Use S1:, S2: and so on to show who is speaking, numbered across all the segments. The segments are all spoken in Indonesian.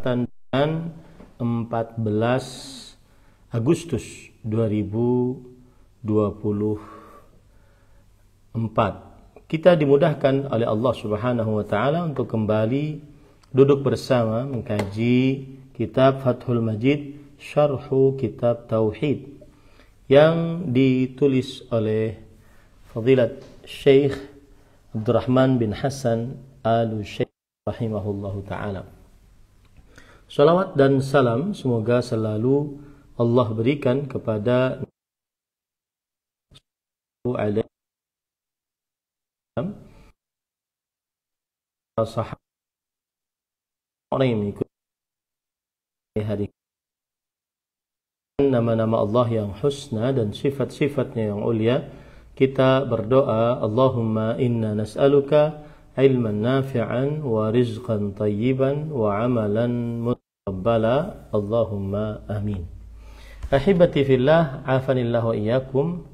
S1: dan 14 Agustus 2024. Kita dimudahkan oleh Allah Subhanahu wa taala untuk kembali duduk bersama mengkaji kitab Fathul Majid Syarhu Kitab Tauhid yang ditulis oleh Fadilat Syekh Abdurrahman bin Hasan Al-Syekh rahimahullahu taala. Salawat dan salam semoga selalu Allah berikan kepada sahabat orang yang mengikuti hari nama-nama Allah yang husna dan sifat-sifatnya yang ulia. Kita berdoa, Allahumma inna nas'aluka ilman nafi'an wa rizqan tayyiban wa amalan mutaqabbala. Allahumma amin. Ahibati fillah, afanillah wa iyyakum.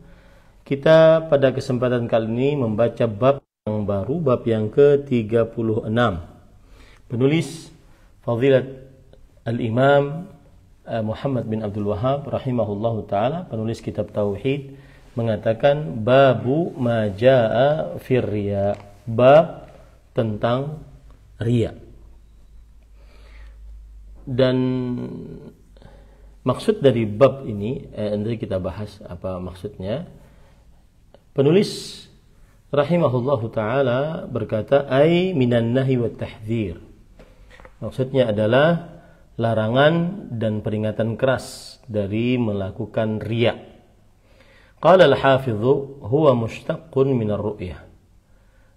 S1: Kita pada kesempatan kali ini membaca bab yang baru, bab yang ke-36. Penulis Fadilat Al-Imam Muhammad bin Abdul Wahhab rahimahullahu taala, penulis kitab Tauhid, mengatakan babu ma jaa fir riya, bab tentang riya. Dan maksud dari bab ini, nanti kita bahas apa maksudnya. Penulis rahimahullahu taala berkata, ai minan nahi wat tahdhir. Maksudnya adalah larangan dan peringatan keras dari melakukan riya. Qala al-hafidhu huwa mushtaqqun min ar-ru'yah.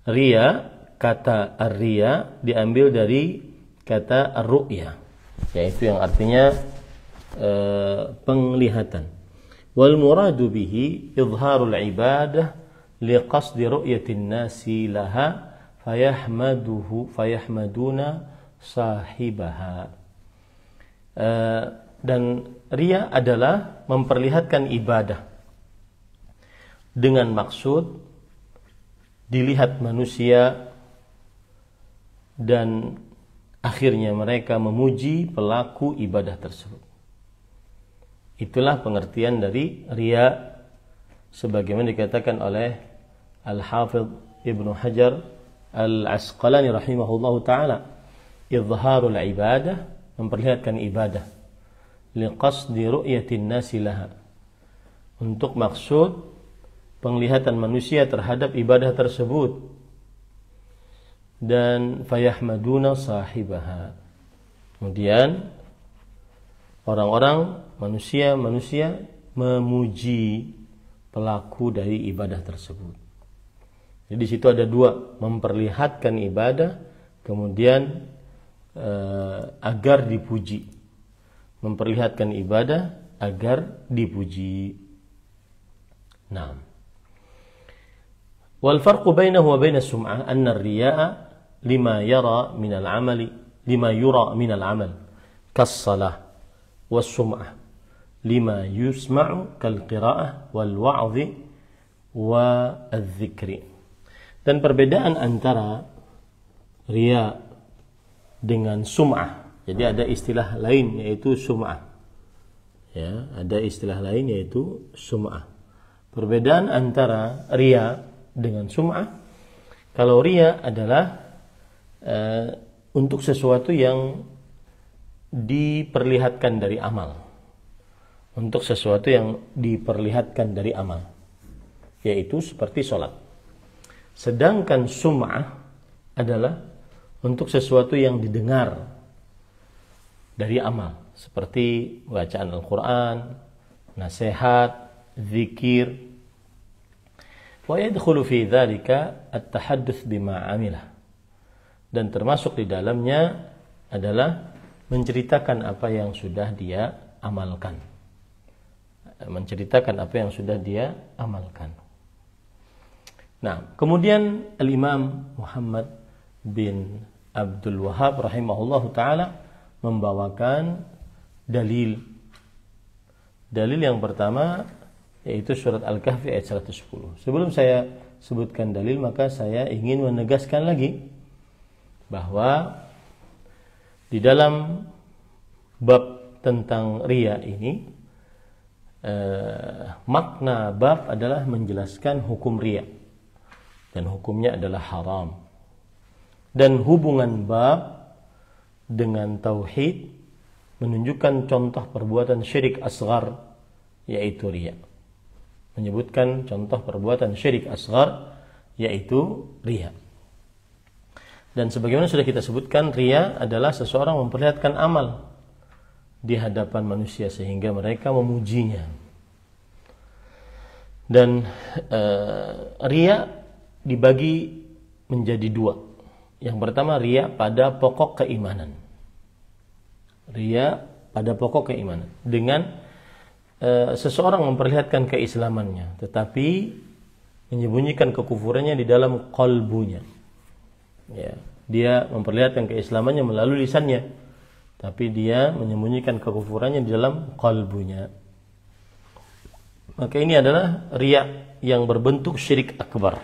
S1: Riya, kata ar-riya diambil dari kata ar-ru'yah, yaitu yang artinya penglihatan. Wal muradu bihi izharul ibadah liqasdi ru'yatin nasi laha fayahmaduna sahibaha. Dan riya adalah memperlihatkan ibadah dengan maksud dilihat manusia dan akhirnya mereka memuji pelaku ibadah tersebut. Itulah pengertian dari riya sebagaimana dikatakan oleh Al-Hafidh Ibnu Hajar Al-Asqalani rahimahullahu taala, izharul ibadah, memperlihatkan ibadah, liqasdi ru'yatin nasi laha, untuk maksud penglihatan manusia terhadap ibadah tersebut, dan fayahmaduna sahibaha, kemudian orang-orang manusia memuji pelaku dari ibadah tersebut. Jadi di situ ada dua, memperlihatkan ibadah, kemudian agar dipuji, memperlihatkan ibadah agar dipuji. Nah, wal farqu bainahu wa bain as-sum'ah anna ar-riya'a lima yura min al-amal kas-salah, was-sum'ah lima yusma'u kal-qira'ah wal-wa'dhi wa adh-dhikri. Dan perbedaan antara riya dengan sum'ah, jadi ada istilah lain yaitu sum'ah. Ya, ada istilah lain yaitu sum'ah. Perbedaan antara riya dengan sum'ah, kalau riya adalah untuk sesuatu yang diperlihatkan dari amal. Untuk sesuatu yang diperlihatkan dari amal, yaitu seperti sholat. Sedangkan sum'ah adalah untuk sesuatu yang didengar dari amal, seperti bacaan Al-Quran, nasihat, zikir. Wa yadkhulu fi dzalika at-tahadduts bima 'amilah. Dan termasuk di dalamnya adalah menceritakan apa yang sudah dia amalkan. Menceritakan apa yang sudah dia amalkan. Nah, kemudian Al-Imam Muhammad bin Abdul Wahhab rahimahullahu taala membawakan dalil. Dalil yang pertama yaitu surat Al-Kahfi ayat 110. Sebelum saya sebutkan dalil, maka saya ingin menegaskan lagi bahwa di dalam bab tentang riya ini, makna bab adalah menjelaskan hukum riya dan hukumnya adalah haram. Dan hubungan bab dengan tauhid menunjukkan contoh perbuatan syirik asghar, yaitu riya. Menyebutkan contoh perbuatan syirik asghar, yaitu riya. Dan sebagaimana sudah kita sebutkan, riya adalah seseorang memperlihatkan amal di hadapan manusia sehingga mereka memujinya. Dan riya dibagi menjadi dua. Yang pertama, riya pada pokok keimanan. Riya pada pokok keimanan, dengan seseorang memperlihatkan keislamannya tetapi menyembunyikan kekufurannya di dalam qalbunya. Ya, dia memperlihatkan keislamannya melalui lisannya, tapi dia menyembunyikan kekufurannya di dalam qalbunya. Maka ini adalah riya yang berbentuk syirik akbar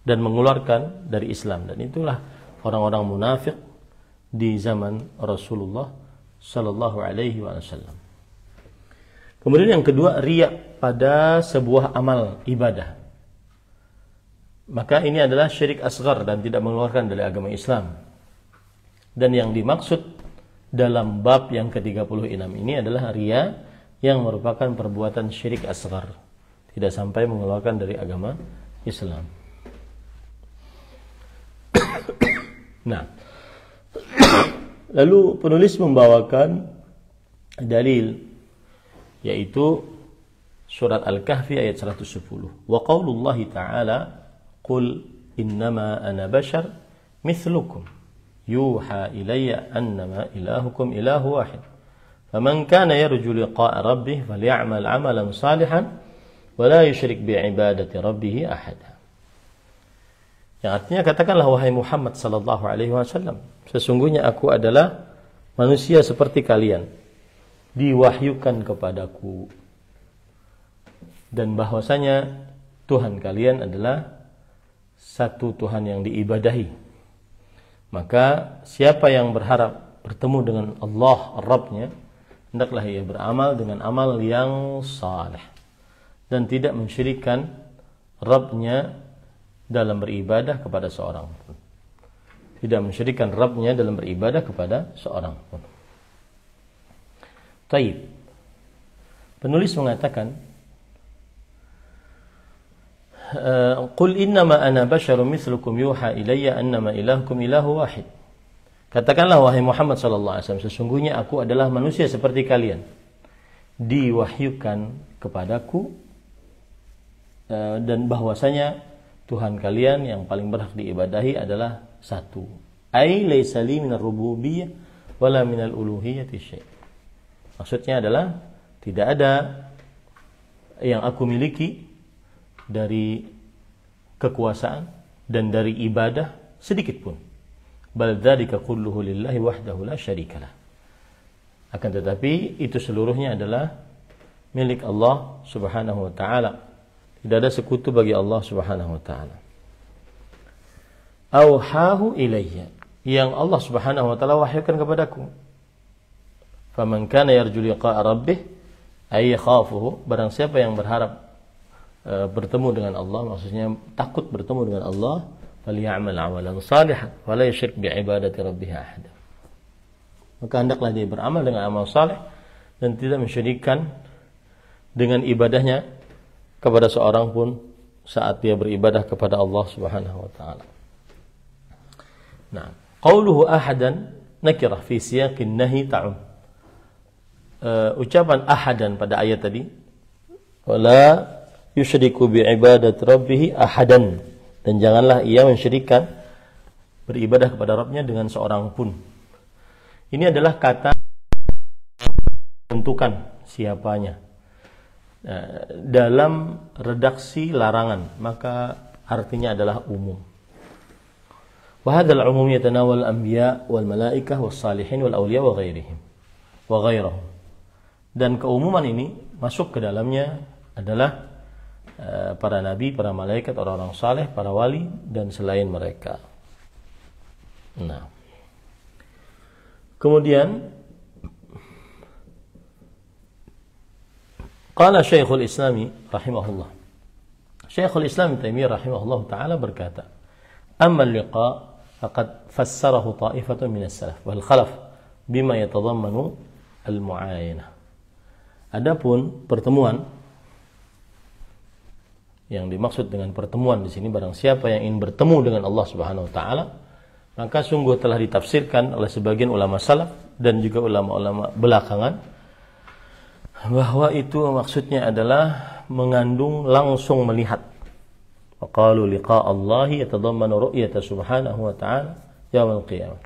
S1: dan mengeluarkan dari Islam. Dan itulah orang-orang munafik di zaman Rasulullah sallallahu alaihi wasallam. Kemudian yang kedua, riya pada sebuah amal ibadah. Maka ini adalah syirik asghar dan tidak mengeluarkan dari agama Islam. Dan yang dimaksud dalam bab yang ke-36 ini adalah riya yang merupakan perbuatan syirik asghar, tidak sampai mengeluarkan dari agama Islam. Nah, lalu penulis membawakan dalil, yaitu surat Al-Kahfi ayat 110. Wa qaulullahi ta'ala, qul innama ana bashar mithlukum yuha ilayya annama ilahukum ilahu wahid faman kana yarju liqa'a rabbih falya'mal 'amalan salihan wa la yusyrik bi'ibadati rabbih ahada. Yang artinya, katakanlah wahai Muhammad sallallahu alaihi wasallam, sesungguhnya aku adalah manusia seperti kalian, diwahyukan kepadaku, dan bahwasanya Tuhan kalian adalah satu Tuhan yang diibadahi. Maka siapa yang berharap bertemu dengan Allah Rabb-nya, hendaklah ia beramal dengan amal yang saleh dan tidak mensyirikkan Rabb-nya dalam beribadah kepada seorang pun. Tidak mensyirikkan Rabb-nya dalam beribadah kepada seorang pun. Taib. Penulis mengatakan, qul innama ana basyarum mithlukum yuha ilayya annama ilahukum ilahu wahid. Katakanlah wahai Muhammad sallallahu alaihi wasallam, sesungguhnya aku adalah manusia seperti kalian, diwahyukan kepadaku dan bahwasanya Tuhan kalian yang paling berhak diibadahi adalah satu. Ai laisa li minar rububiyyah wala minal uluhiyyati syai'. Maksudnya adalah tidak ada yang aku miliki dari kekuasaan dan dari ibadah sedikit pun. Bal dzalika kulluhu lillahi wahdahu la syarikalah. Akan tetapi itu seluruhnya adalah milik Allah Subhanahu wa taala. Tidak ada sekutu bagi Allah Subhanahu wa taala. Auhahu ilayya, yang Allah Subhanahu wa taala wahyukan kepadaku. Faman kana yarju liqa'a rabbih ay yakhafuhu, barang siapa yang berharap bertemu dengan Allah, maksudnya takut bertemu dengan Allah, falya'mal 'amalan salihan wa la yusyrik bi'ibadati rabbih ahada. Maka hendaklah dia beramal dengan amal saleh dan tidak mensyirikkan dengan ibadahnya kepada seorang pun saat dia beribadah kepada Allah Subhanahu wa taala. Nah, qauluhu ahadan nakirah fi siyaqin nahi ta'um. Ucapan ahadan pada ayat tadi, wala yusyriku bi'ibadati rabbih ahadan, dan janganlah ia mensyirikkan beribadah kepada Rabb-nya dengan seorang pun. Ini adalah kata tentukan siapanya. Dalam redaksi larangan, maka artinya adalah umum. Wa hadzal umum yatanawal al-anbiya wal malaikah was salihin wal awliya wa ghairihim wa ghairahum. Dan keumuman ini masuk ke dalamnya adalah para nabi, para malaikat, orang-orang saleh, para wali dan selain mereka. Nah, kemudian Qala Syekhul Islami rahimahullah. Syekhul Islam Ibnu Taimiyah rahimahullah taala berkata, "Amma al-liqa faqad fassarahu ta'ifatun min as-salaf wal khalaf bima yatadammanu al-mu'ayanah." Adapun pertemuan, yang dimaksud dengan pertemuan di sini barang siapa yang ingin bertemu dengan Allah Subhanahu wa taala, maka sungguh telah ditafsirkan oleh sebagian ulama salaf dan juga ulama-ulama belakangan bahwa itu maksudnya adalah mengandung langsung melihat. Wa qalu liqa Allahi yatadammanu ru'yata subhanahu wa ta'ala yaumil qiyamah.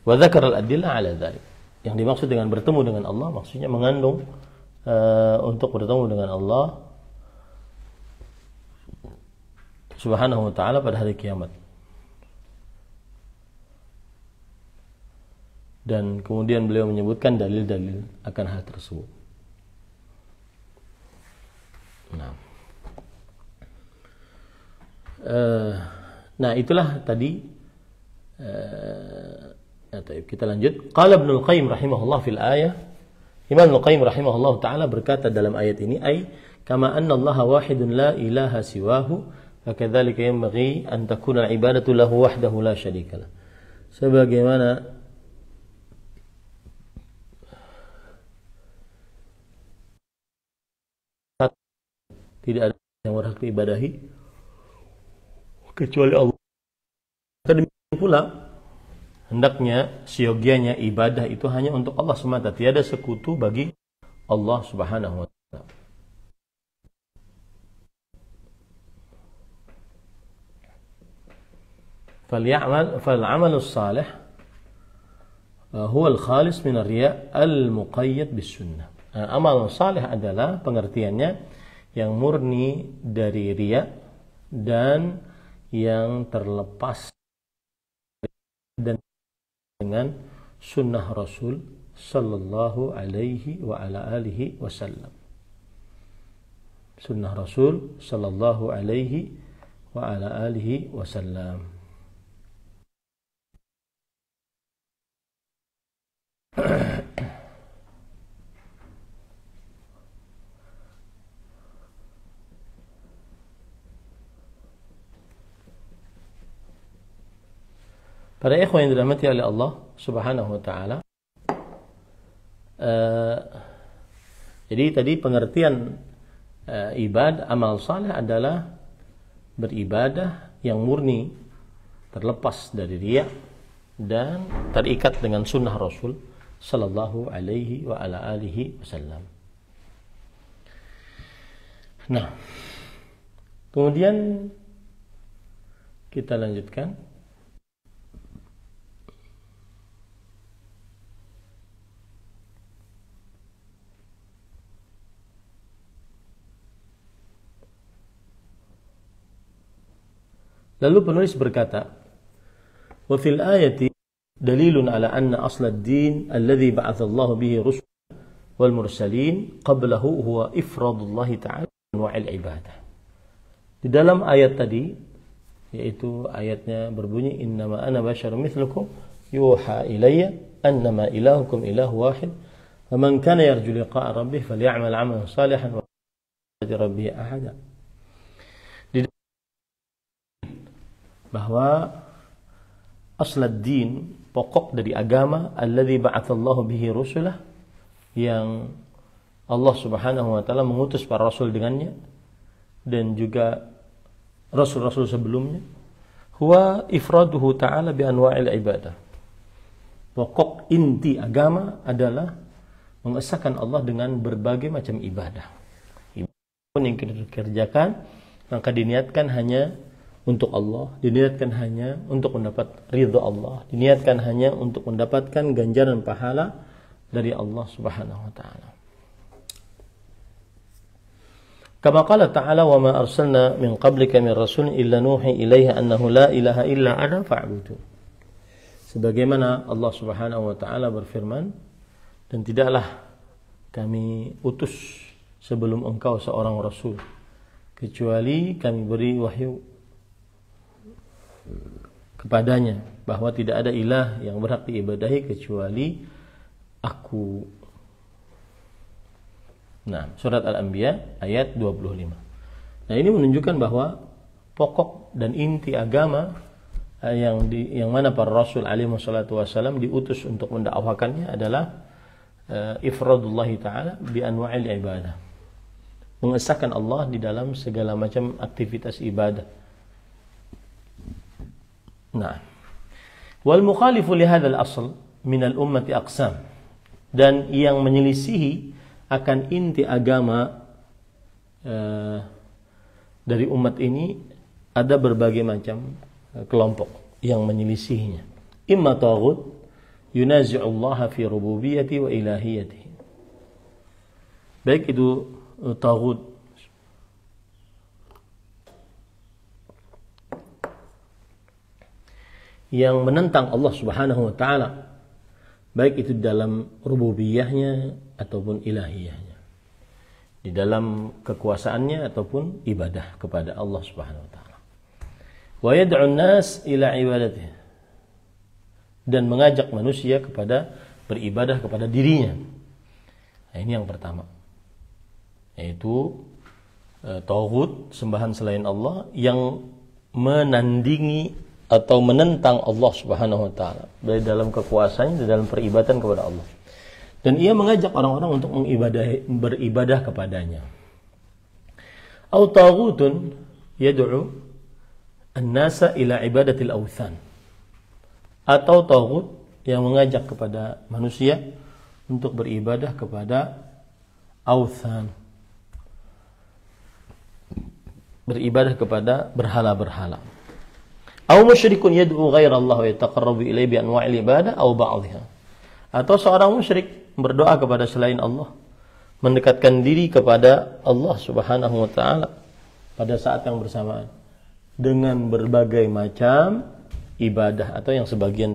S1: Wa dzakara al-adillah 'ala dzalik. Yang dimaksud dengan bertemu dengan Allah maksudnya mengandung untuk bertemu dengan Allah Subhanahu wa ta'ala pada hari kiamat. Dan kemudian beliau menyebutkan dalil-dalil akan hal tersebut. Nah, itulah tadi. Kita lanjut. Qala Ibnu Qayyim rahimahullah fil ayah. Imam Ibnu Qayyim rahimahullah taala berkata dalam ayat ini, ay kama anna Allah wahidun la ilaha siwahu, fakadzalika yanbaghi an takuna al-ibadatu lahu wahdahu la syarika lah. Sebagaimana tidak ada yang berhak diibadahi kecuali Allah. Demikian pula hendaknya siogianya ibadah itu hanya untuk Allah semata, tiada sekutu bagi Allah Subhanahu wa taala. Fal'amalus salih huwa al-khalis min ar-riya' al-muqayyad bis-sunnah. Amal salih adalah pengertiannya yang murni dari riya dan yang terlepas dan dengan sunnah Rasul sallallahu alaihi wa ala alihi wasallam. Sunnah Rasul sallallahu alaihi wa ala alihi wasallam. Para ikhwan yang dirahmati oleh Allah Subhanahu wa taala, jadi tadi pengertian ibadah amal saleh adalah beribadah yang murni, terlepas dari riya dan terikat dengan sunnah Rasul sallallahu alaihi wa ala alihi wasallam. Nah, kemudian kita lanjutkan. Lalu penulis berkata, wa fil ayati dalilun ala anna asla ad-din alladhi ba'atha Allah bihi rusul wal mursalin qablahu huwa ifradullah ta'ala wa al-ibadah. Di dalam ayat tadi, yaitu ayatnya berbunyi innama ana basyarum mithlukum yuha ilayya annama ilahukum ilahu wahid wa man kana yarju liqa'a rabbih falyamal 'amalan salihan wa la yushrik bihi ahada. Bahwa aslad din, pokok dari agama, alladzi ba'atsallahu bihi rusulah, yang Allah Subhanahu wa taala mengutus para rasul dengannya dan juga rasul-rasul sebelumnya, huwa ifraduhu ta'ala bi anwa'il ibadah. Pokok inti agama adalah mengesahkan Allah dengan berbagai macam ibadah. Ibadah pun yang kita kerjakan maka diniatkan hanya untuk Allah, diniatkan hanya untuk mendapat ridha Allah, diniatkan hanya untuk mendapatkan ganjaran pahala dari Allah Subhanahu wa taala. Kama qala ta'ala wa ma arsalna min qablika min rasulin illa nuhi ilaihi annahu la ilaha illa ana fa'budu. Sebagaimana Allah Subhanahu wa taala berfirman, dan tidaklah kami utus sebelum engkau seorang rasul kecuali kami beri wahyu kepadanya bahwa tidak ada ilah yang berhak diibadahi kecuali aku. Nah, surat Al-Anbiya ayat 25. Nah, ini menunjukkan bahwa pokok dan inti agama yang mana para Rasul alaihi wassalatu wassalam diutus untuk mendakwakannya adalah ifradullah ta'ala bi anwa'il ibadah. Mengesahkan Allah di dalam segala macam aktivitas ibadah. Nah, wal mukhalifu li hadzal asl min al ummati aqsam. Dan yang menyelisihi akan inti agama dari umat ini ada berbagai macam kelompok yang menyelisihinya. Imma taghut yunazi'u Allah fi rububiyyati wa ilahiyatihi. Baik itu taghut yang menentang Allah Subhanahu wa taala, baik itu dalam rububiyahnya ataupun ilahiyahnya, di dalam kekuasaannya ataupun ibadah kepada Allah Subhanahu wa taala. Wa yad'u an-nas ila ibadatihi, dan mengajak manusia kepada beribadah kepada dirinya. Nah, ini yang pertama, yaitu taghut, sembahan selain Allah yang menandingi atau menentang Allah Subhanahu wa taala dari dalam kekuasaannya, di dalam peribadatan kepada Allah. Dan ia mengajak orang-orang untuk beribadah kepadanya. Au taghutun yad'u an-nasa ila ibadatil awthan. Atau taghut yang mengajak kepada manusia untuk beribadah kepada awthan. Beribadah kepada berhala-berhala. Aw musyrikun yad'u ghaira Allah wa yataqarrabu ilayhi bi anwa'il ibadah aw ba'dihha. Atau seorang musyrik berdoa kepada selain Allah, mendekatkan diri kepada Allah Subhanahu wa taala pada saat yang bersamaan dengan berbagai macam ibadah atau yang sebagian.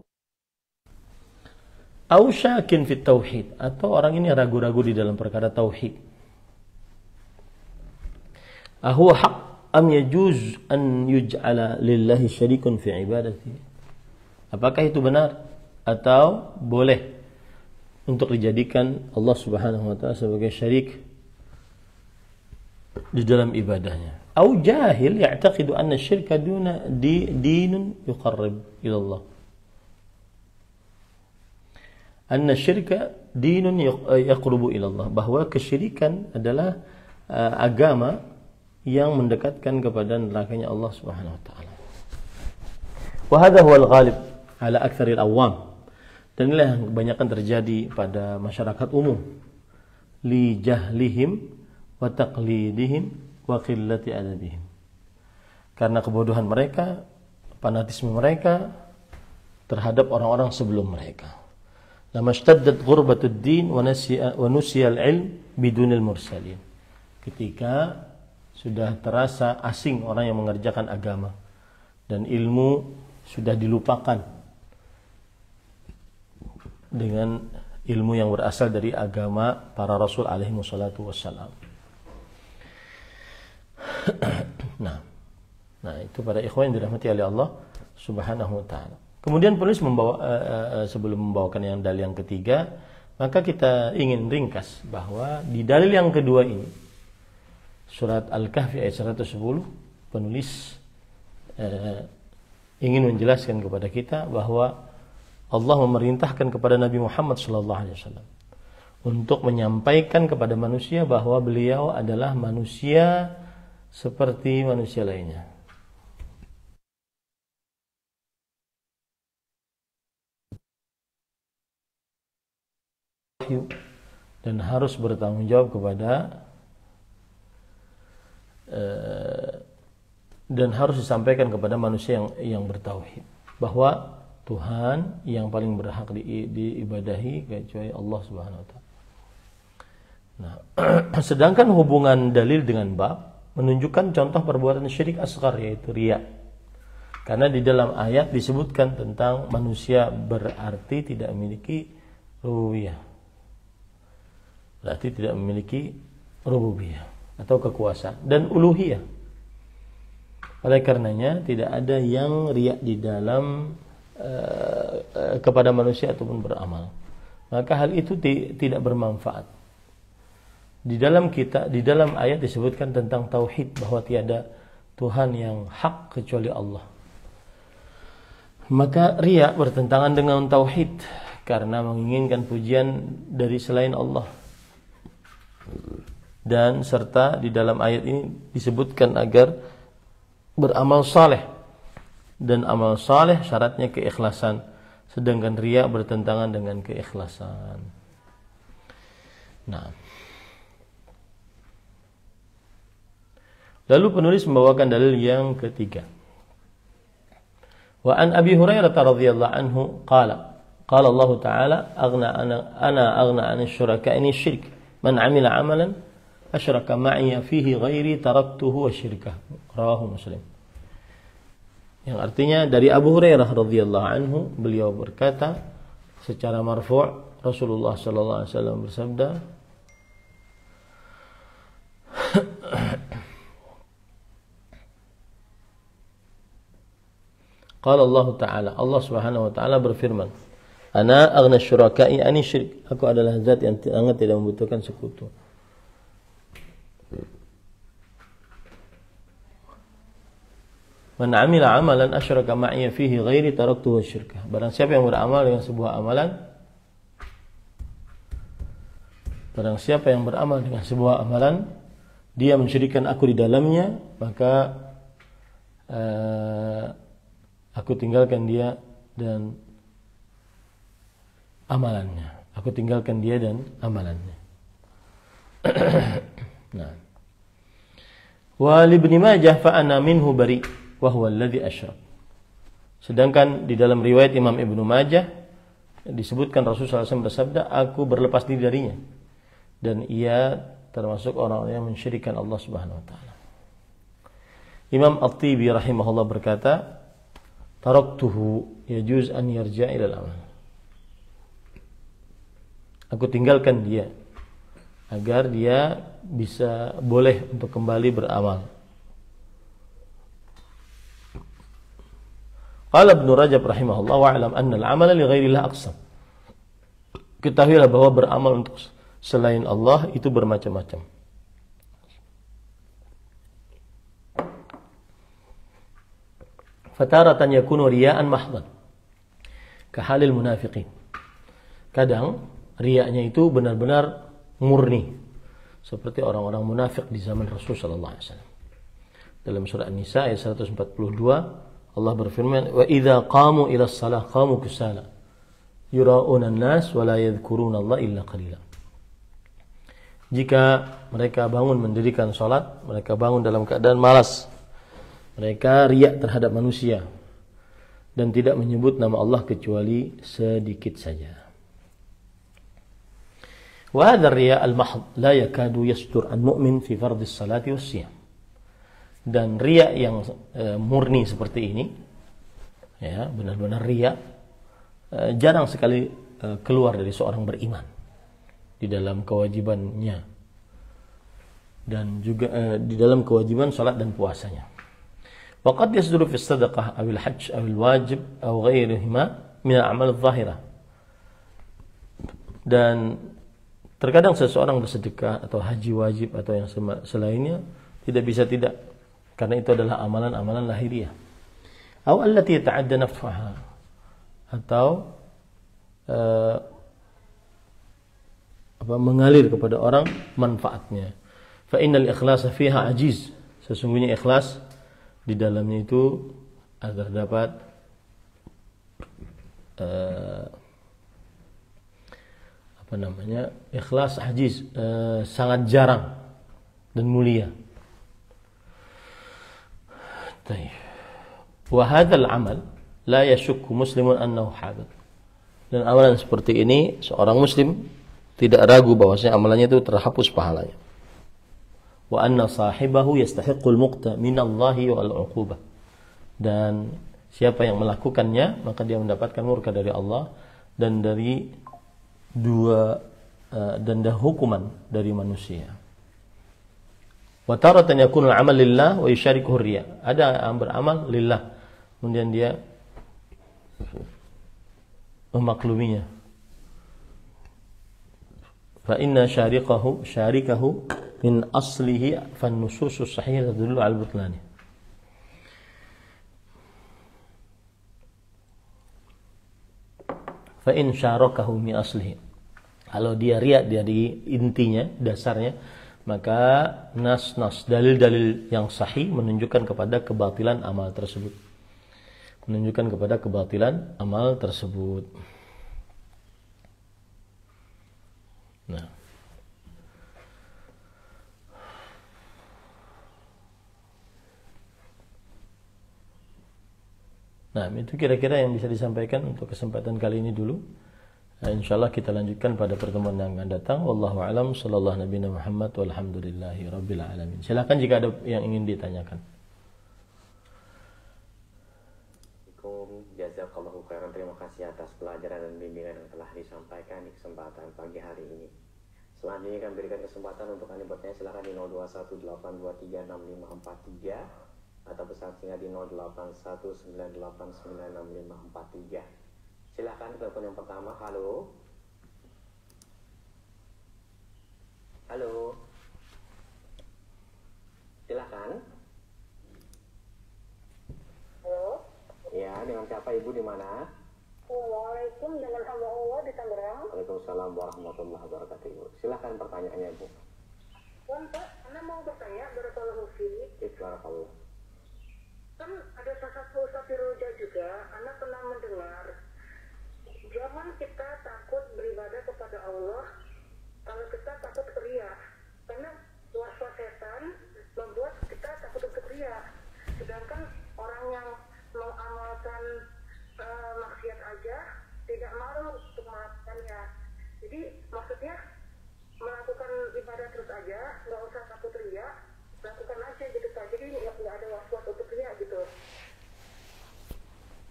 S1: Aw syakin fit tauhid, atau orang ini ragu-ragu di dalam perkara tauhid. Ahuwa haq am yajuz an yuj'ala lillahi syarikun fi ibadati. Apakah itu benar atau boleh untuk dijadikan Allah Subhanahu wa taala sebagai syarik di dalam ibadahnya? Au jahil ya'taqidu anna syirka duna dinun yuqarrib ila Allah. Anna syirka dinun yaqrubu ila Allah, bahwa kesyirikan adalah agama yang mendekatkan kepada nerakanya Allah Subhanahu wa taala. Wa hadha huwa al-ghalib ala aktsaril awam. Dan inilah yang kebanyakan terjadi pada masyarakat umum. Li jahlihim wa taqlidihim wa qillati adabihim. Karena kebodohan mereka, fanatisme mereka terhadap orang-orang sebelum mereka. Lama ishtaddat ghurbatud din wa nusiya al-ilm bidunil mursalin. Ketika sudah terasa asing orang yang mengerjakan agama dan ilmu sudah dilupakan dengan ilmu yang berasal dari agama para Rasul alaihi wassalatu wassalam. Nah, itu para ikhwan yang dirahmati oleh Allah Subhanahu wa taala. Kemudian penulis sebelum membawakan yang dalil yang ketiga, maka kita ingin ringkas bahwa di dalil yang kedua ini, surat Al-Kahfi ayat 110, penulis ingin menjelaskan kepada kita bahwa Allah memerintahkan kepada Nabi Muhammad SAW untuk menyampaikan kepada manusia bahwa beliau adalah manusia seperti manusia lainnya. Dan harus bertanggung jawab kepada dan harus disampaikan kepada manusia yang bertauhid bahwa Tuhan yang paling berhak diibadahi kecuali Allah Subhanahu wa taala. Nah, sedangkan hubungan dalil dengan bab menunjukkan contoh perbuatan syirik asghar, yaitu riya. Karena di dalam ayat disebutkan tentang manusia berarti tidak memiliki rububiyah. Berarti tidak memiliki rububiyah atau kekuasaan dan uluhiyah. Oleh karenanya tidak ada yang riya di dalam kepada manusia ataupun beramal. Maka hal itu tidak bermanfaat. di dalam ayat disebutkan tentang tauhid, bahwa tiada Tuhan yang hak kecuali Allah. Maka riya bertentangan dengan tauhid karena menginginkan pujian dari selain Allah. Dan serta di dalam ayat ini disebutkan agar beramal saleh, dan amal saleh syaratnya keikhlasan, sedangkan riya bertentangan dengan keikhlasan. Nah, lalu penulis membawakan dalil yang ketiga. Wa an Abi Hurairah radhiyallahu anhu qala Allah Ta'ala aghna an asy-syuraka'i syirk man 'amila 'amalan asyraka ma'i fihi ghairi taraktuhu wa syirkah, rawahu Muslim. Yang artinya dari Abu Hurairah radhiyallahu anhu, beliau berkata secara marfu', Rasulullah sallallahu alaihi wasallam bersabda, qala Allah Ta'ala, Allah Subhanahu wa taala berfirman, ana aghna syuraka'i ani syirik, aku adalah zat yang sangat tidak membutuhkan sekutu. Man 'amila 'amalan asyraka ma'i fihi ghairi taraktuhu syirka, barang siapa yang beramal dengan sebuah amalan, dia mensyirikkan aku di dalamnya, maka aku tinggalkan dia dan amalannya. Nah. Wa li Ibnu Majah fa ana minhu bari wa huwa alladhi asyrak. Sedangkan di dalam riwayat Imam Ibnu Majah disebutkan Rasulullah SAW bersabda, aku berlepas diri darinya, dan ia termasuk orang yang mensyirikkan Allah Subhanahu wa taala. Imam At-Tibi rahimahullah berkata, taraktuhu yajuz an yarja' ila al-amal. Aku tinggalkan dia agar dia bisa boleh untuk kembali beramal. Qala Ibnu Rajab rahimahullah, wa'lam anna al-amala li ghairillah aqsam. Ketahuilah bahwa beramal untuk selain Allah itu bermacam-macam. Fataratan yakunu riya'an mahdhan kahalil munafiqin. Kadang riya'nya itu benar-benar murni, seperti orang-orang munafik di zaman Rasul sallallahu alaihi wasallam. Dalam surah An-Nisa ayat 142 Allah berfirman, wa idza qamu ila shalah qamu kusala yura'una an-nas wa la yadhkuruna Allah illa qalila. Jika mereka bangun mendirikan salat, mereka bangun dalam keadaan malas. Mereka riya terhadap manusia dan tidak menyebut nama Allah kecuali sedikit saja. Wa hadha ar-riya al-mahdh la yakadu yastur an mu'min fi fardhi as-salati was-siyam. Dan riya yang murni seperti ini, ya, benar-benar riya, jarang sekali keluar dari seorang beriman di dalam kewajibannya dan juga di dalam kewajiban salat dan puasanya. Waqad yasduru fi sadaqah aw al-hajj aw al-wajib aw ghairihima min al-a'mal adh-dhahirah. Dan terkadang seseorang bersedekah atau haji wajib atau yang selainnya tidak bisa tidak, karena itu adalah amalan-amalan lahiriah. Aw allati yata'adda naf'aha, atau mengalir kepada orang manfaatnya. Fa innal ikhlasa fiha ajiz, sesungguhnya ikhlas di dalamnya itu agar dapat ikhlas ajiz, sangat jarang dan mulia. Wa hadzal amal la yashukku muslimun annahu habit. Dan amalan seperti ini seorang muslim tidak ragu bahwasanya amalannya itu terhapus pahalanya. Wa anna sahibahu yastahiqqul muqta minallahi wal 'uqubah. Dan siapa yang melakukannya maka dia mendapatkan murka dari Allah dan dari hukuman dari manusia. Wa taratan yakunu al-'amal lillah wa yusyarikuhu riya. Ada yang beramal lillah, kemudian dia memakluminya fa inna syarikahu min aslihi fan nususus sahih tadullu al butlani. Fa in syarakahu min aslihi, kalau dia riya dari intinya, dasarnya, maka nas-nas, dalil-dalil yang sahih menunjukkan kepada kebatilan amal tersebut. Menunjukkan kepada kebatilan amal tersebut. Nah, itu kira-kira yang bisa disampaikan untuk kesempatan kali ini dulu. Insyaallah kita lanjutkan pada pertemuan yang akan datang. Wallahu a'lam, sallallahu nabiyana Muhammad walhamdulillahi rabbil alamin. Silakan jika ada yang ingin ditanyakan.
S2: Jazakallahu khairan. Terima kasih atas pelajaran dan bimbingan yang telah disampaikan di kesempatan pagi hari ini. Selanjutnya kami berikan kesempatan untuk Anda bertanya, silakan di 0218236543 atau pesan singkat di 0819896543. Silakan telepon yang pertama. Halo. Halo. Silakan.
S3: Halo.
S2: Ya, dengan siapa Ibu, di mana?
S3: Assalamualaikum, dengan hamba Allah di Tangerang.
S2: Waalaikumsalam warahmatullahi wabarakatuh, Ibu. Silakan pertanyaannya, Ibu.
S3: Pak, Anda mau bertanya, barakallahu fiik.
S2: Barakallah.
S3: Kan ada salah satu sapi roja juga, Anda pernah mendengar, jangan kita takut beribadah kepada Allah kalau kita takut riya, karena waswas setan membuat kita takut untuk riya. Sedangkan orang yang mengamalkan maksiat aja tidak malu untuk melakukannya. Jadi maksudnya melakukan ibadah terus aja, nggak usah takut riya, lakukan aja gitu Pak. Jadi nggak ada was-was untuk riya gitu.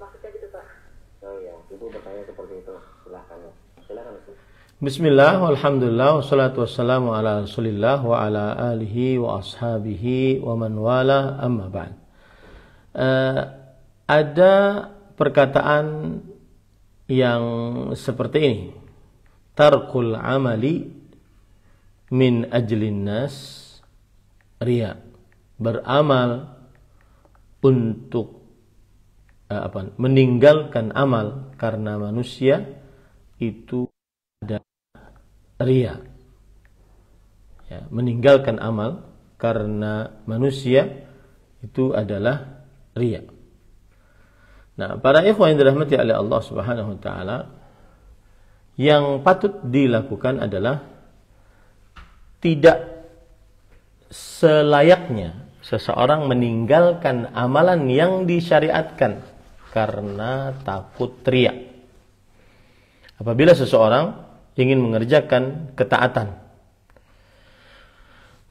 S3: Maksudnya gitu Pak.
S2: Oh iya, Ibu bertanya seperti itu. Silakan Ustaz.
S1: Bismillah, walhamdulillah, wassalatu wassalamu ala rasulillah wa ala alihi wa ashabihi wa man wala, amma ba'd. Ada perkataan yang seperti ini, tarkul amali min ajlin nas riya, beramal untuk meninggalkan amal karena manusia itu ada riya. Ya, meninggalkan amal karena manusia itu adalah riya. Nah, para ikhwan yang dirahmati oleh Allah Subhanahu wa taala, yang patut dilakukan adalah tidak selayaknya seseorang meninggalkan amalan yang disyariatkan karena takut riya. Apabila seseorang ingin mengerjakan ketaatan,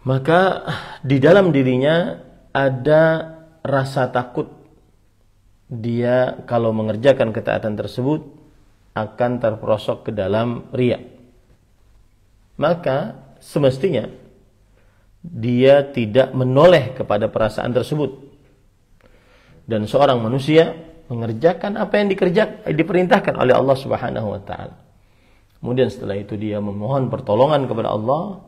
S1: maka di dalam dirinya ada rasa takut. Dia kalau mengerjakan ketaatan tersebut akan terperosok ke dalam riya. Maka semestinya dia tidak menoleh kepada perasaan tersebut. Dan seorang manusia mengerjakan apa yang diperintahkan oleh Allah Subhanahu wa taala. Kemudian setelah itu dia memohon pertolongan kepada Allah,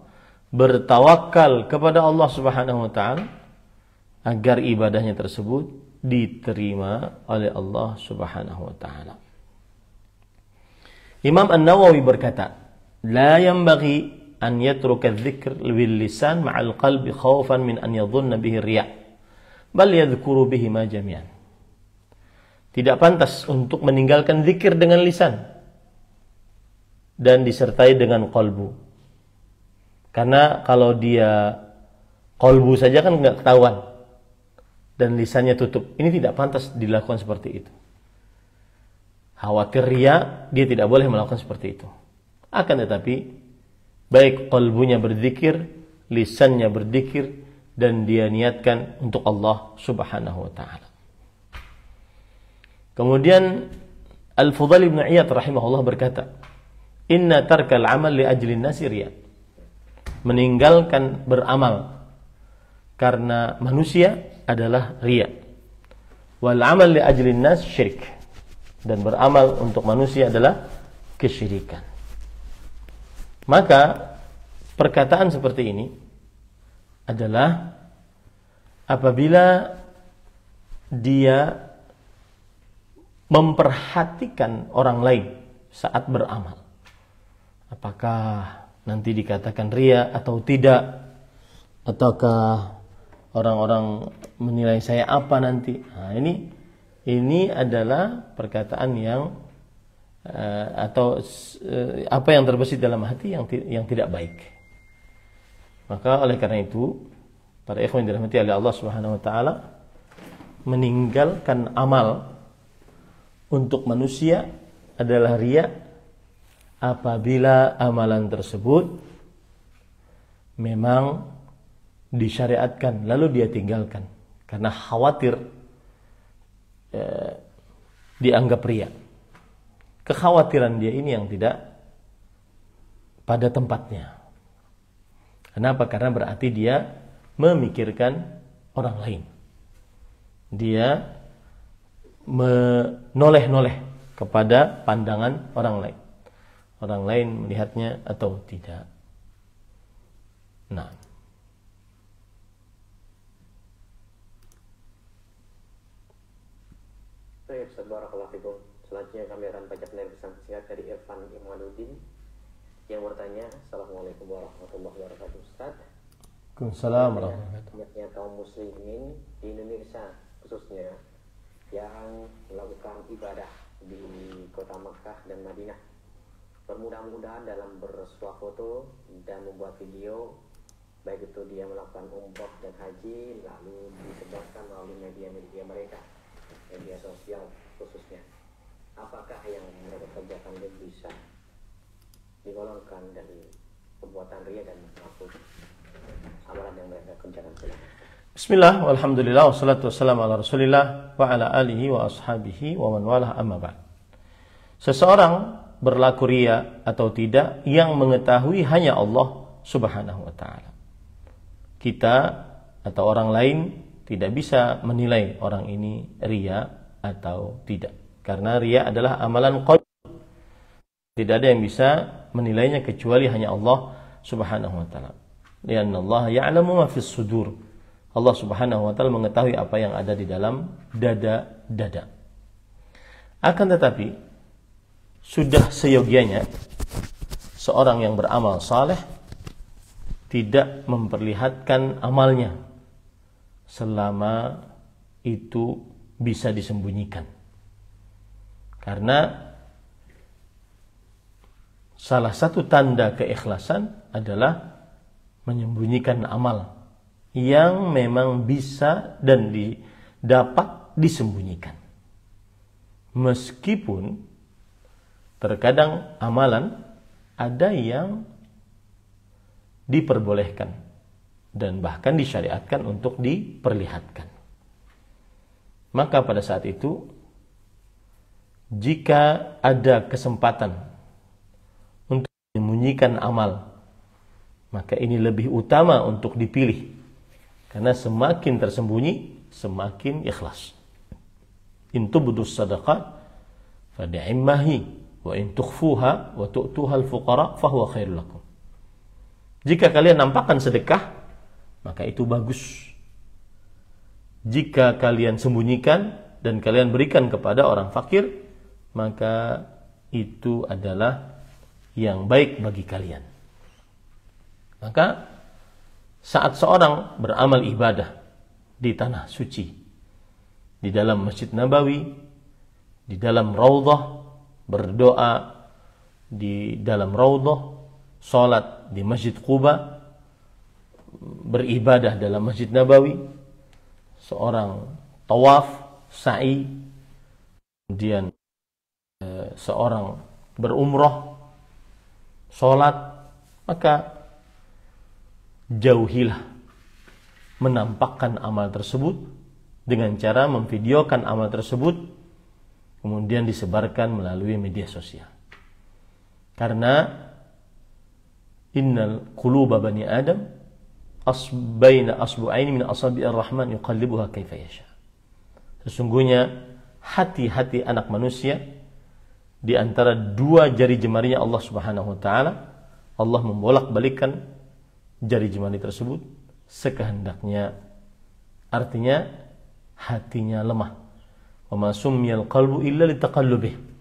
S1: bertawakal kepada Allah Subhanahu wa taala agar ibadahnya tersebut diterima oleh Allah Subhanahu wa taala. Imam An-Nawawi berkata, "La yanbaghi an yatruka adh-dhikr bil lisan ma'al qalbi khaufan min an yadhunna bihi riya, bal yadhkuru bihi ma jami'an." Tidak pantas untuk meninggalkan zikir dengan lisan dan disertai dengan qalbu. Karena kalau dia qalbu saja kan enggak ketahuan dan lisannya tutup. Ini tidak pantas dilakukan seperti itu. Khawatir riya, dia tidak boleh melakukan seperti itu. Akan tetapi, baik qalbunya berzikir, lisannya berzikir, dan dia niatkan untuk Allah Subhanahu wa ta'ala. Kemudian Al-Fudhal ibn Iyad rahimahullah berkata, "Inna tarkal amal li ajlin nasi riya." Meninggalkan beramal karena manusia adalah riya. Wal amal li ajlin nas syirik. Dan beramal untuk manusia adalah kesyirikan. Maka perkataan seperti ini adalah apabila dia memperhatikan orang lain saat beramal. Apakah nanti dikatakan riya atau tidak? Ataukah orang-orang menilai saya apa nanti? Nah, ini adalah perkataan yang apa yang terbesit dalam hati yang tidak baik. Maka oleh karena itu, para ikhwan yang dirahmati oleh Allah Subhanahu wa taala, meninggalkan amal untuk manusia adalah riya apabila amalan tersebut memang disyariatkan lalu dia tinggalkan karena khawatir dianggap riya. Kekhawatiran dia ini yang tidak pada tempatnya. Kenapa? Karena berarti dia memikirkan orang lain. Dia menoleh-noleh kepada pandangan orang lain. Orang lain melihatnya atau tidak. Nah,
S2: baik, barakallahu fikum. Selanjutnya kami akan baca pesan singkat dari Irfan Imanuddin yang bertanya, Assalamualaikum warahmatullahi wabarakatuh, Ustaz.
S1: Waalaikumsalam warahmatullahi wabarakatuh.
S2: Banyaknya kaum muslimin di Indonesia khususnya yang melakukan ibadah di kota Makkah dan Madinah, bermudah-mudahan dalam bersuah foto dan membuat video, baik itu dia melakukan umroh dan haji, lalu disebarkan melalui media-media mereka, media sosial khususnya. Apakah yang mereka kerjakan bisa digolongkan dari perbuatan riya dan maksud amalan yang mereka kerjakan?
S1: Bismillah, walhamdulillah, wassalatu wassalamu ala rasulillah wa ala alihi wa ashabihi wa man walah, amma ba'd. Seseorang berlaku riya atau tidak yang mengetahui hanya Allah Subhanahu wa ta'ala. Kita atau orang lain tidak bisa menilai orang ini riya atau tidak, karena riya adalah amalan qalb. Tidak ada yang bisa menilainya kecuali hanya Allah Subhanahu wa ta'ala. Lianna Allah ya'lamu ma fis sudur. Allah Subhanahu wa ta'ala mengetahui apa yang ada di dalam dada-dada. Akan tetapi sudah seyogianya seorang yang beramal saleh tidak memperlihatkan amalnya selama itu bisa disembunyikan. Karena salah satu tanda keikhlasan adalah menyembunyikan amal yang memang bisa dan dapat disembunyikan. Meskipun terkadang amalan ada yang diperbolehkan dan bahkan disyariatkan untuk diperlihatkan. Maka pada saat itu, jika ada kesempatan untuk menyembunyikan amal, maka ini lebih utama untuk dipilih. Karena semakin tersembunyi, semakin ikhlas. In tubdus sadaqat fa ni'mahi wa in tukhfuha wa tu'tuha al-fuqara fa huwa khairul lakum. Jika kalian nampakkan sedekah, maka itu bagus. Jika kalian sembunyikan dan kalian berikan kepada orang fakir, maka itu adalah yang baik bagi kalian. Maka saat seorang beramal ibadah di tanah suci, di dalam Masjid Nabawi, di dalam Raudhah, berdoa di dalam Raudhah, salat di Masjid Quba, beribadah dalam Masjid Nabawi, seorang tawaf, sa'i, kemudian seorang berumrah, salat, maka jauhilah menampakkan amal tersebut dengan cara memvideokan amal tersebut kemudian disebarkan melalui media sosial. Karena innal quluba bani Adam baina asbu'aini min asabi'ir rahman yuqallibuha kaifa yasha. Sesungguhnya hati-hati anak manusia di antara dua jari jemarinya Allah Subhanahu wa taala, Allah membolak-balikkan jari jemari tersebut sekehendaknya. Artinya hatinya lemah. Wa ma summiyal qalbu illa litaqallubih.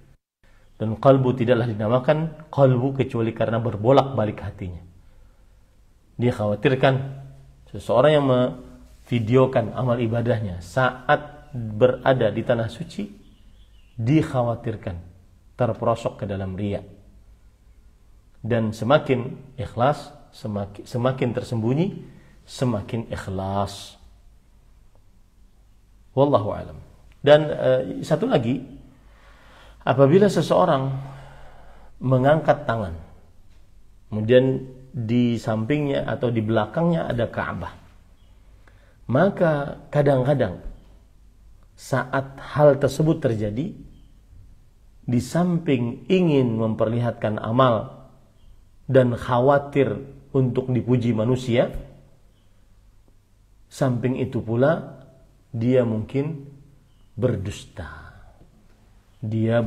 S1: Dan qalbu tidaklah dinamakan qalbu kecuali karena berbolak-balik hatinya. Dia khawatirkan seseorang yang memvideokan amal ibadahnya saat berada di tanah suci, dikhawatirkan terperosok ke dalam riya. Dan semakin ikhlas, semakin tersembunyi, semakin ikhlas. Wallahu alam. Dan satu lagi, apabila seseorang mengangkat tangan, kemudian di sampingnya atau di belakangnya ada Ka'bah, maka kadang-kadang saat hal tersebut terjadi, di samping ingin memperlihatkan amal dan khawatir untuk dipuji manusia, samping itu pula dia mungkin berdusta. Dia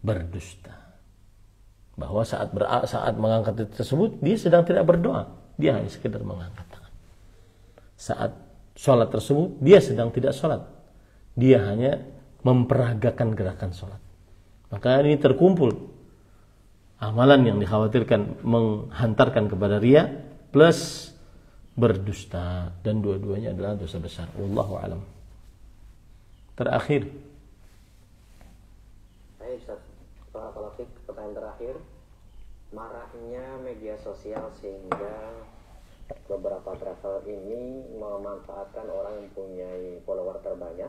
S1: berdusta. Bahwa saat mengangkat itu tersebut, dia sedang tidak berdoa. Dia hanya sekedar mengangkat tangan. Saat sholat tersebut, dia sedang tidak sholat. Dia hanya memperagakan gerakan sholat. Maka ini terkumpul amalan yang dikhawatirkan menghantarkan kepada riya plus berdusta, dan dua-duanya adalah dosa besar. Wallahu alam. Terakhir.
S2: Baik, Ustaz. Barakallahu fiik. Pertanyaan terakhir. Maraknya media sosial sehingga beberapa travel ini memanfaatkan orang yang punya follower terbanyak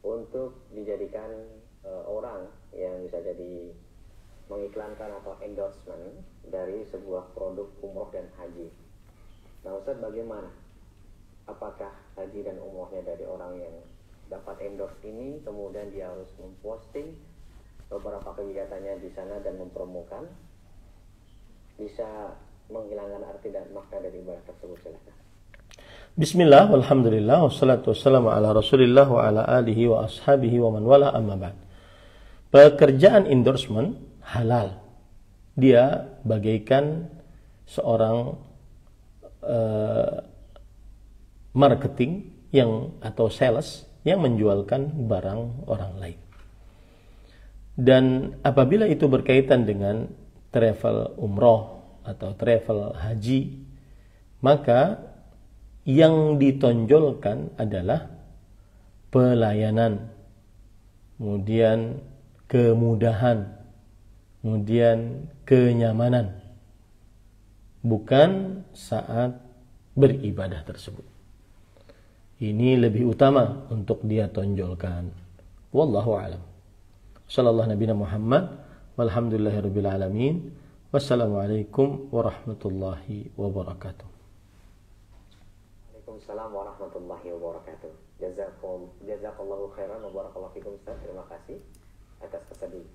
S2: untuk dijadikan orang yang bisa jadi mengiklankan atau endorsement dari sebuah produk umroh dan haji. Nah, Ustaz, bagaimana? Apakah haji dan umrohnya dari orang yang dapat endorse ini, kemudian dia harus memposting beberapa kegiatannya di sana dan mempromokan, bisa menghilangkan arti dan makna dari ibadah tersebut? Silakan.
S1: Bismillah, walhamdulillah, wassalatu wassalamu ala rasulillah wa ala alihi wa ashabihi wa man wala, amma ba'd. Pekerjaan endorsement halal. Dia bagaikan seorang marketing atau sales yang menjualkan barang orang lain. Dan apabila itu berkaitan dengan travel umroh atau travel haji, maka yang ditonjolkan adalah pelayanan, kemudian kemudahan, kemudian kenyamanan, bukan saat beribadah tersebut. Ini lebih utama untuk dia tonjolkan. Wallahu a'lam. Sallallahu nabiyana Muhammad walhamdulillahirabbil alamin. Wassalamualaikum warahmatullahi wabarakatuh.
S2: Waalaikumsalam warahmatullahi wabarakatuh. Jazakallahu khairan wa barakallahu fikum, Ustaz. Terima kasih atas kesediaan